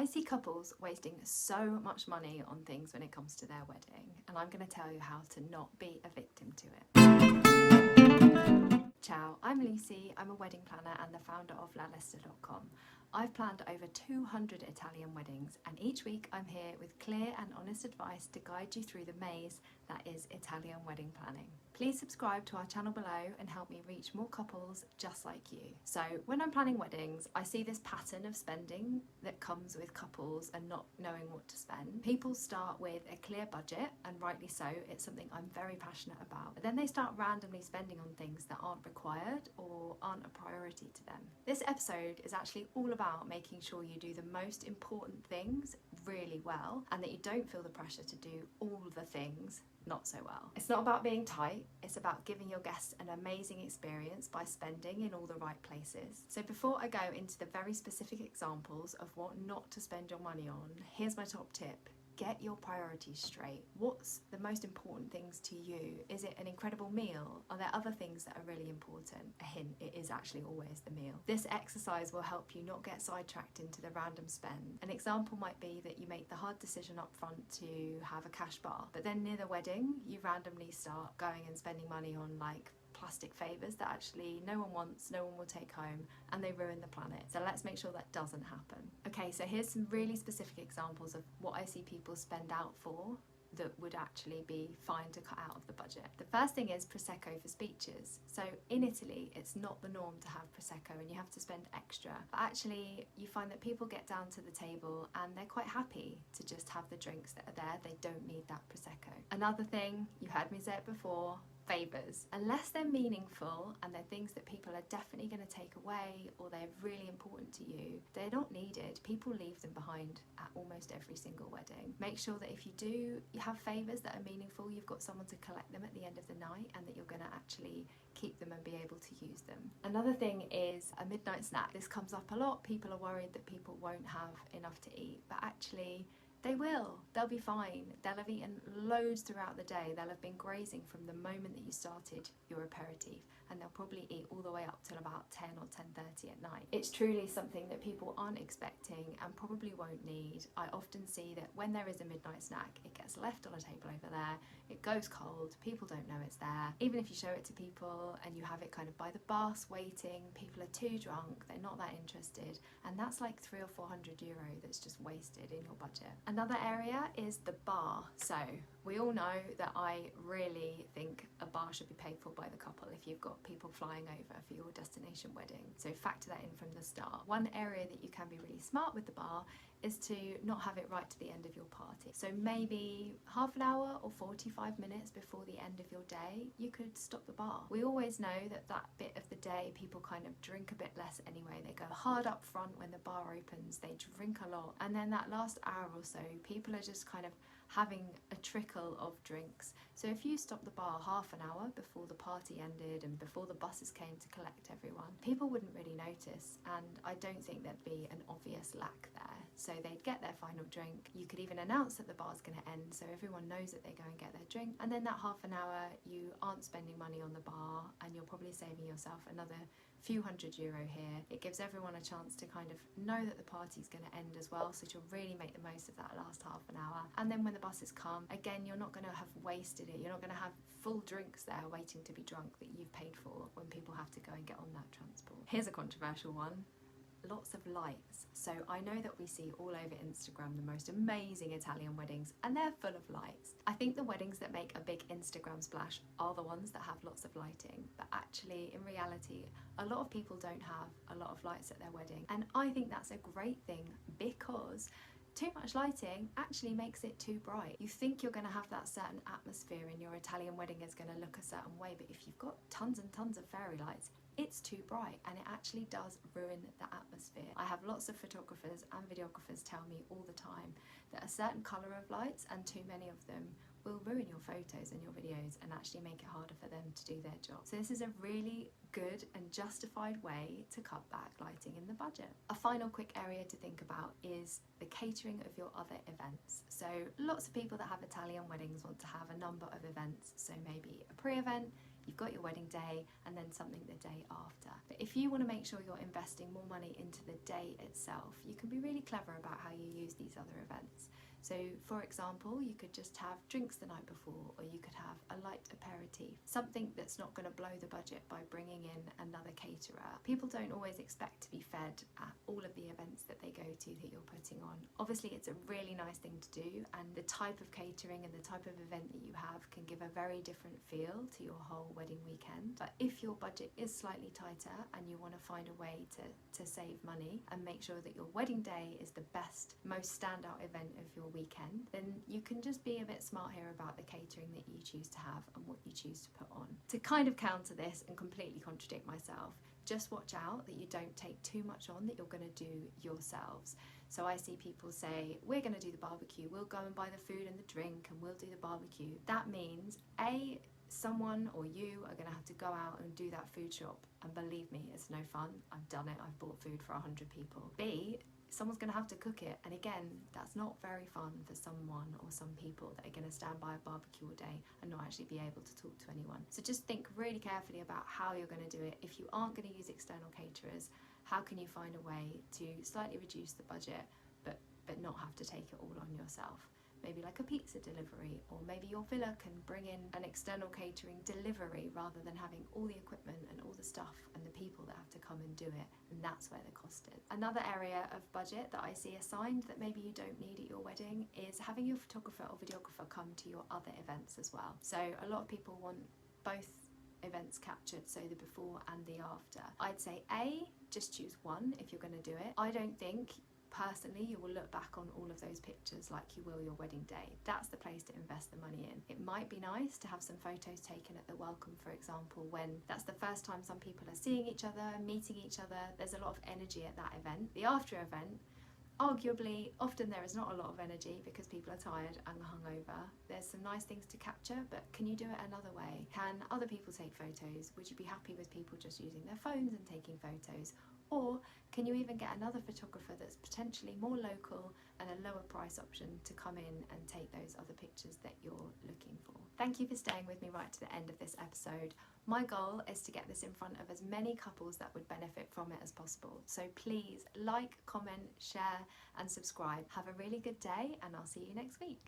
I see couples wasting so much money on things when it comes to their wedding, and I'm going to tell you how to not be a victim to it. Ciao, I'm Lucy, I'm a wedding planner and the founder of Lista.com. I've planned over 200 Italian weddings, and each week I'm here with clear and honest advice to guide you through the maze that is Italian wedding planning. Please subscribe to our channel below and help me reach more couples just like you. So when I'm planning weddings, I see this pattern of spending that comes with couples and not knowing what to spend. People start with a clear budget, and rightly so, it's something I'm very passionate about. But then they start randomly spending on things that aren't required or aren't a priority to them. This episode is actually all about making sure you do the most important things really well, and that you don't feel the pressure to do all the things not so well. It's not about being tight, it's about giving your guests an amazing experience by spending in all the right places. So before I go into the very specific examples of what not to spend your money on, here's my top tip. Get your priorities straight. What's the most important things to you? Is it an incredible meal? Are there other things that are really important? A hint, it is actually always the meal. This exercise will help you not get sidetracked into the random spend. An example might be that you make the hard decision up front to have a cash bar, but then near the wedding, you randomly start going and spending money on like plastic Favours that actually no one wants, no one will take home, and they ruin the planet. So let's make sure that doesn't happen. Okay, so here's some really specific examples of what I see people spend out for that would actually be fine to cut out of the budget. The first thing is Prosecco for speeches. So in Italy, it's not the norm to have Prosecco and you have to spend extra. But actually, you find that people get down to the table and they're quite happy to just have the drinks that are there. They don't need that Prosecco. Another thing, you heard me say it before, Favours. Unless they're meaningful and they're things that people are definitely going to take away or they're really important to you, they're not needed. People leave them behind at almost every single wedding. Make sure that if you do have favours that are meaningful, you've got someone to collect them at the end of the night and that you're going to actually keep them and be able to use them. Another thing is a midnight snack. This comes up a lot. People are worried that people won't have enough to eat, but actually they will. They'll be fine. They'll have eaten loads throughout the day. They'll have been grazing from the moment that you started your aperitif, and they'll probably eat all the way up till about 10 or 10:30 at night. It's truly something that people aren't expecting and probably won't need. I often see that when there is a midnight snack, it gets left on a table over there, it goes cold, people don't know it's there. Even if you show it to people and you have it kind of by the bus waiting, people are too drunk, they're not that interested, and that's like €300 or €400 that's just wasted in your budget. Another area is the bar. So we all know that I really think a bar should be paid for by the couple if you've got people flying over for your destination wedding. So factor that in from the start. One area that you can be really smart with the bar is to not have it right to the end of your party. So maybe half an hour or 45 minutes before the end of your day, you could stop the bar. We always know that that bit of the day, people kind of drink a bit less anyway. They go hard up front when the bar opens, they drink a lot. And then that last hour or so, people are just kind of having a trickle of drinks. So if you stop the bar half an hour before the party ended and before the buses came to collect everyone, people wouldn't really notice, and I don't think there'd be an obvious lack there. So they'd get their final drink. You could even announce that the bar's going to end so everyone knows that they go and get their drink, and then that half an hour you aren't spending money on the bar and you're probably saving yourself another few €100 here. It gives everyone a chance to kind of know that the party's going to end as well, so you'll really make the most of that last half an hour. And then when the buses come, again, you're not going to have wasted it. You're not going to have full drinks there waiting to be drunk that you've paid for when people have to go and get on that transport. Here's a controversial one. Lots of lights. So I know that we see all over Instagram the most amazing Italian weddings, and they're full of lights. I think the weddings that make a big Instagram splash are the ones that have lots of lighting, but actually in reality a lot of people don't have a lot of lights at their wedding, and I think that's a great thing because too much lighting actually makes it too bright. You think you're going to have that certain atmosphere and your Italian wedding is going to look a certain way, but if you've got tons and tons of fairy lights, it's too bright and it actually does ruin the atmosphere. I have lots of photographers and videographers tell me all the time that a certain colour of lights and too many of them will ruin your photos and your videos and actually make it harder for them to do their job. So this is a really good and justified way to cut back lighting in the budget. A final quick area to think about is the catering of your other events. So lots of people that have Italian weddings want to have a number of events. So maybe a pre-event, you've got your wedding day and then something the day after. But if you want to make sure you're investing more money into the day itself, you can be really clever about how you use these other events. So for example, you could just have drinks the night before, or you could have a light aperitif, something that's not going to blow the budget by bringing in another caterer. People don't always expect to be fed at all of the events that they go to that you're putting on. Obviously it's a really nice thing to do, and the type of catering and the type of event that you have can give a very different feel to your whole wedding weekend. But if your budget is slightly tighter and you want to find a way to save money and make sure that your wedding day is the best, most standout event of your weekend, then you can just be a bit smart here about the catering that you choose to have and what you choose to put on. To kind of counter this and completely contradict myself, just watch out that you don't take too much on that you're going to do yourselves. So I see people say, we're going to do the barbecue, we'll go and buy the food and the drink and we'll do the barbecue. That means A, someone or you are going to have to go out and do that food shop, and believe me, it's no fun. I've done it, I've bought food for 100 people. B, someone's going to have to cook it, and again, that's not very fun for someone or some people that are going to stand by a barbecue all day and not actually be able to talk to anyone. So just think really carefully about how you're going to do it. If you aren't going to use external caterers, how can you find a way to slightly reduce the budget but not have to take it all on yourself? Maybe like a pizza delivery, or maybe your villa can bring in an external catering delivery rather than having all the equipment and all the stuff and the people that have to come and do it, and that's where the cost is. Another area of budget that I see assigned that maybe you don't need at your wedding is having your photographer or videographer come to your other events as well. So a lot of people want both events captured, so the before and the after. I'd say A, just choose one if you're going to do it. I don't think personally you will look back on all of those pictures like you will your wedding day. That's the place to invest the money in. It might be nice to have some photos taken at the welcome, for example, when that's the first time some people are seeing each other, meeting each other. There's a lot of energy at that event. The after event, arguably, often there is not a lot of energy because people are tired and hungover. There's some nice things to capture, but can you do it another way? Can other people take photos? Would you be happy with people just using their phones and taking photos? Or can you even get another photographer that's potentially more local and a lower price option to come in and take those other pictures that you're looking for? Thank you for staying with me right to the end of this episode. My goal is to get this in front of as many couples that would benefit from it as possible. So please like, comment, share and subscribe. Have a really good day, and I'll see you next week.